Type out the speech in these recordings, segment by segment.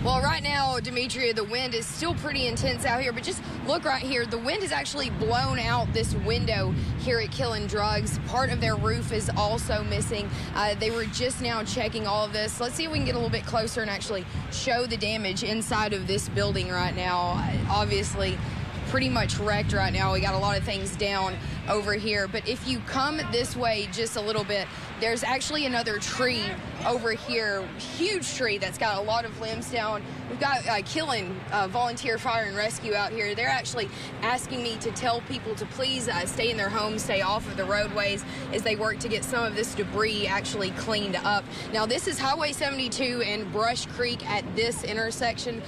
Well, right now, Demetria, the wind is still pretty intense out here, but just look right here. The wind has actually blown out this window here at Killing Drugs. Part of their roof is also missing. They were just now checking all of this. Let's see if we can get a little bit closer and actually show the damage inside of this building right now. Obviously, pretty much wrecked right now. We got a lot of things down over here, but if you come this way just a little bit, there's actually another tree over here, huge tree that's got a lot of limbs down. We've got Killing Volunteer Fire and Rescue out here. They're actually asking me to tell people to please stay in their homes, stay off of the roadways as they work to get some of this debris actually cleaned up. Now, this is Highway 72 and Brush Creek at this intersection.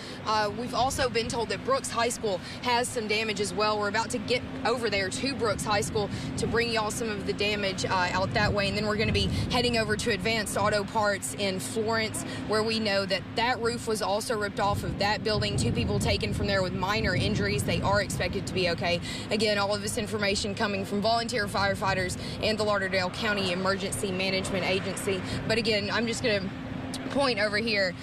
We've also been told that Brooks High School has some damage as well. We're about to get over there to Brooks High School to bring y'all some of the damage out that way, and then we're going to be heading over to Advanced Auto Parts in Florence, where we know that that roof was also ripped off of that building. 2 people taken from there with minor injuries. They are expected to be okay. Again, all of this information coming from volunteer firefighters and the Lauderdale County Emergency Management Agency. But again, I'm just going to point over here.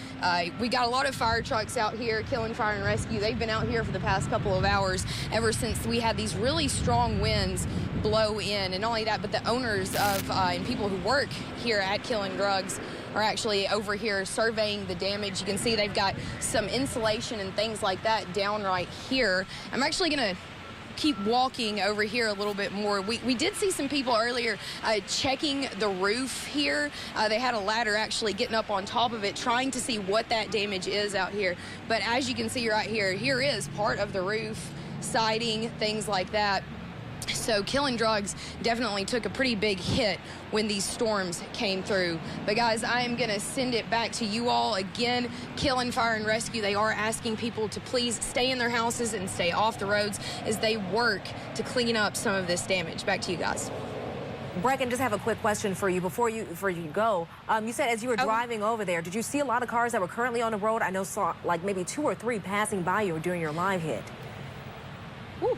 We got a lot of fire trucks out here, Killing Fire and Rescue. They've been out here for the past couple of hours ever since we had these really strong winds blow in. And not only that, but the owners of and people who work here at Killing Drugs are actually over here surveying the damage. You can see they've got some insulation and things like that down right here. I'm actually going to keep walking over here a little bit more. We did see some people earlier checking the roof here. They had a ladder actually getting up on top of it, trying to see what that damage is out here. But as you can see right here, here is part of the roof, siding, things like that. So Killing Drugs definitely took a pretty big hit when these storms came through. But guys, I am going to send it back to you all. Again, Killing Fire and Rescue, they are asking people to please stay in their houses and stay off the roads as they work to clean up some of this damage. Back to you guys. Breken, just have a quick question for you before you go. You said as you were driving over there, did you see a lot of cars that were currently on the road? I know saw like maybe 2 or 3 passing by you during your live hit. Ooh.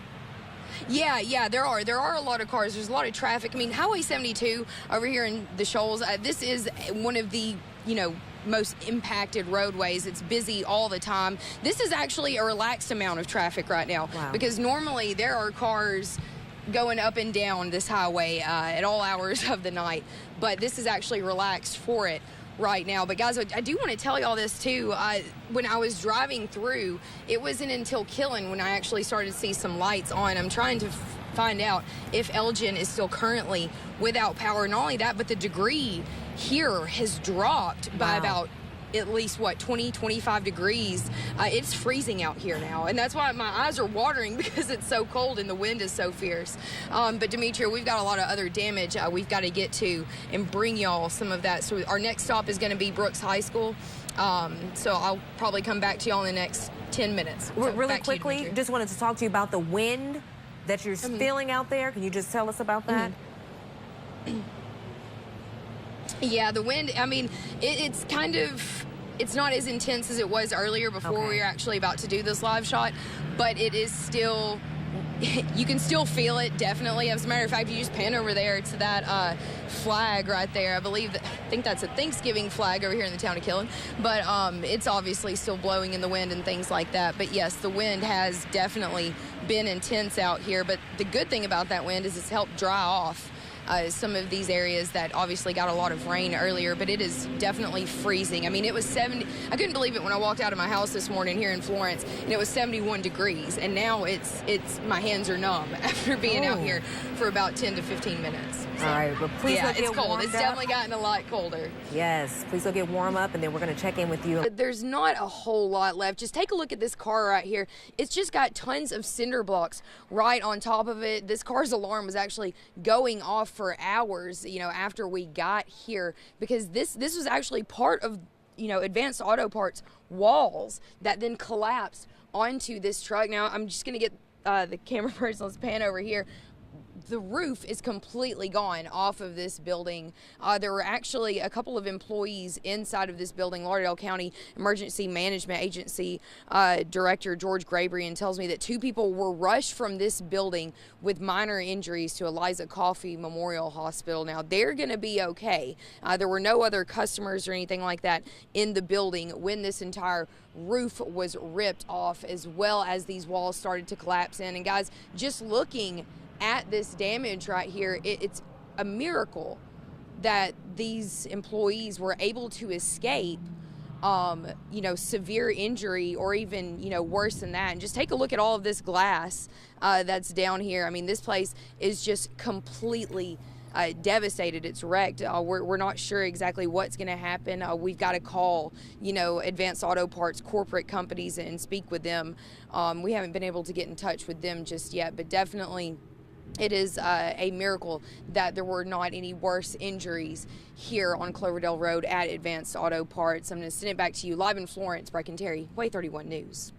Yeah, there are a lot of cars. There's a lot of traffic. I mean, Highway 72 over here in the Shoals, this is one of the, most impacted roadways. It's busy all the time. This is actually a relaxed amount of traffic right now. Wow. Because normally there are cars going up and down this highway at all hours of the night, but this is actually relaxed for it right now. But guys, I do want to tell y'all this too. When I was driving through, it wasn't until Killing when I actually started to see some lights on. I'm trying to find out if Elgin is still currently without power. Not only that, but the degree here has dropped by about at least 20, 25 degrees. It's freezing out here now, and that's why my eyes are watering, because it's so cold and the wind is so fierce. But Demetria, we've got a lot of other damage we've got to get to and bring y'all some of that. So our next stop is going to be Brooks High School. So I'll probably come back to y'all in the next 10 minutes. So really quickly, just wanted to talk to you about the wind that you're feeling out there. Can you just tell us about that? Yeah, the wind, I mean, it's not as intense as it was earlier before we were actually about to do this live shot, but it is still, you can still feel it, definitely. As a matter of fact, you just pan over there to that flag right there. I think that's a Thanksgiving flag over here in the town of Killing, but it's obviously still blowing in the wind and things like that. But yes, the wind has definitely been intense out here, but the good thing about that wind is it's helped dry off some of these areas that obviously got a lot of rain earlier, but it is definitely freezing. I mean, it was 70. I couldn't believe it when I walked out of my house this morning here in Florence, and it was 71 degrees, and now it's my hands are numb after being out here for about 10 to 15 minutes. So, all right, but please go get it's cold. It's up. definitely gotten a lot colder. Yes, please go get warm up, and then we're going to check in with you. There's not a whole lot left. Just take a look at this car right here. It's just got tons of cinder blocks right on top of it. This car's alarm was actually going off for hours, after we got here, because this was actually part of, Advanced Auto Parts walls that then collapsed onto this truck. Now, I'm just going to get the camera person, let's pan over here. the roof is completely gone off of this building. There were actually a couple of employees inside of this building. Lauderdale County Emergency Management Agency Director George Grabrian tells me that 2 people were rushed from this building with minor injuries to Eliza Coffey Memorial Hospital. Now, they're going to be okay. There were no other customers or anything like that in the building when this entire roof was ripped off, as well as these walls started to collapse in. And guys, just looking at this damage right here, it's a miracle that these employees were able to escape severe injury, or even worse than that. And just take a look at all of this glass that's down here. I mean, this place is just completely devastated. It's wrecked. We're not sure exactly what's going to happen. We've got to call Advanced Auto Parts corporate companies and speak with them. We haven't been able to get in touch with them just yet, but definitely it is a miracle that there were not any worse injuries here on Cloverdale Road at Advanced Auto Parts. I'm going to send it back to you live in Florence. Breken Terry, Way 31 News.